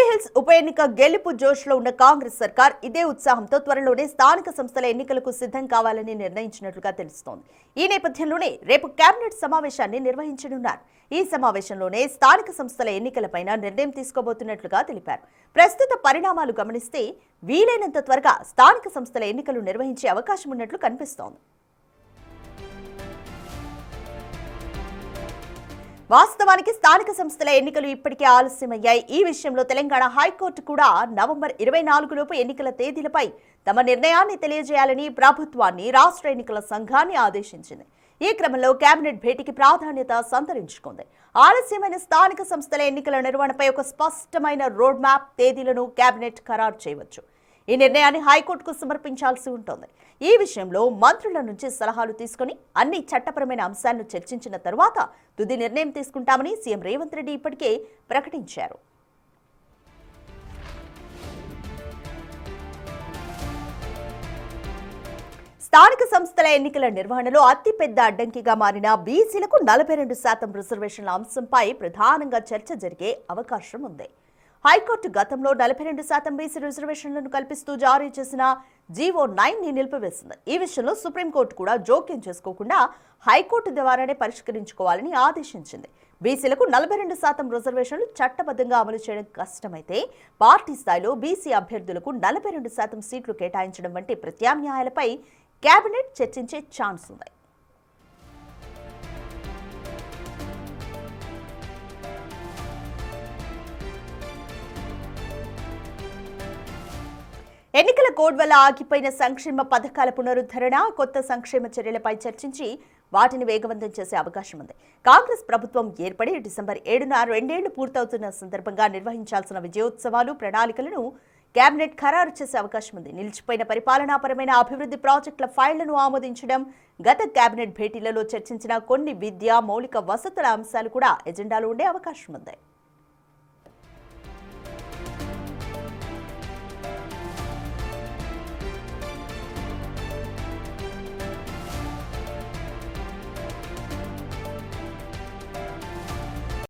జూబ్లీహిల్స్ ఉప ఎన్నిక గెలుపు జోష్లో ఉన్న కాంగ్రెస్ సర్కార్ ఇదే ఉత్సాహంతో త్వరలోనే స్థానిక సంస్థల ఎన్నికలకు సిద్ధం కావాలని నిర్ణయించినట్లుగా తెలుస్తోంది. ఈ నేపథ్యంలోనే రేపు కేబినెట్ సమావేశాన్ని నిర్వహించనున్నారు. ఈ సమావేశంలోనే స్థానిక సంస్థల ఎన్నికలపైన నిర్ణయం తీసుకోబోతున్నట్లుగా తెలిపారు. ప్రస్తుత పరిణామాలు గమనిస్తే వీలైనంత త్వరగా స్థానిక సంస్థల ఎన్నికలు నిర్వహించే అవకాశం ఉన్నట్లు కనిపిస్తోంది. వాస్తవానికి స్థానిక సంస్థల ఎన్నికలు ఇప్పటికే ఆలస్యమయ్యాయి. ఈ విషయంలో తెలంగాణ హైకోర్టు కూడా నవంబర్ 24 లోపు ఎన్నికల తేదీలపై తమ నిర్ణయాన్ని తెలియజేయాలని ప్రభుత్వాన్ని, రాష్ట్ర ఎన్నికల సంఘాన్ని ఆదేశించింది. ఈ క్రమంలో కేబినెట్ భేటీకి ప్రాధాన్యత సంతరించుకుంది. ఆలస్యమైన స్థానిక సంస్థల ఎన్నికల నిర్వహణపై ఒక స్పష్టమైన రోడ్ మ్యాప్, తేదీలను కేబినెట్ ఖరారు చేయవచ్చు. ఈ నిర్ణయాన్ని హైకోర్టుకు సమర్పించాల్సి ఉంటుంది. ఈ విషయంలో మంత్రుల నుంచి సలహాలు తీసుకుని అన్ని చట్టపరమైన అంశాలను చర్చించిన తరువాత తుది నిర్ణయం తీసుకుంటామని సీఎం రేవంత్ రెడ్డి ఇప్పటికే ప్రకటించారు. స్థానిక సంస్థల ఎన్నికల నిర్వహణలో అతిపెద్ద అడ్డంకిగా మారిన బీసీలకు 42% రిజర్వేషన్ల అంశంపై ప్రధానంగా చర్చ జరిగే అవకాశం ఉంది. హైకోర్టు గతంలో 42% బీసీ రిజర్వేషన్లను కల్పిస్తూ జారీ చేసిన జీవో 9ని నిలిపివేసింది. ఈ విషయంలో సుప్రీంకోర్టు కూడా జోక్యం చేసుకోకుండా హైకోర్టు ద్వారానే పరిష్కరించుకోవాలని ఆదేశించింది. బీసీలకు 42% రిజర్వేషన్లు చట్టబద్ధంగా అమలు చేయడం కష్టమైతే పార్టీ స్థాయిలో బీసీ అభ్యర్థులకు 42% సీట్లు కేటాయించడం వంటి ప్రత్యామ్నాయాలపై కేబినెట్ చర్చించే ఛాన్స్ ఉంది. ఎన్నికల కోడ్ వల్ల ఆగిపోయిన సంక్షేమ పథకాల పునరుద్ధరణ, కొత్త సంక్షేమ చర్యలపై చర్చించి వాటిని వేగవంతం చేసే అవకాశం ఉంది. కాంగ్రెస్ ప్రభుత్వం ఏర్పడి డిసెంబర్ 7న 2 ఏళ్లు పూర్తవుతున్న సందర్భంగా నిర్వహించాల్సిన విజయోత్సవాలు, ప్రణాళికలను కేబినెట్ ఖరారు చేసే అవకాశం ఉంది. నిలిచిపోయిన పరిపాలనాపరమైన అభివృద్ధి ప్రాజెక్టుల ఫైళ్లను ఆమోదించడం, గత కేబినెట్ భేటీలలో చర్చించిన కొన్ని విద్య, మౌలిక వసతుల అంశాలు కూడా ఎజెండాలో ఉండే అవకాశం ఉంది.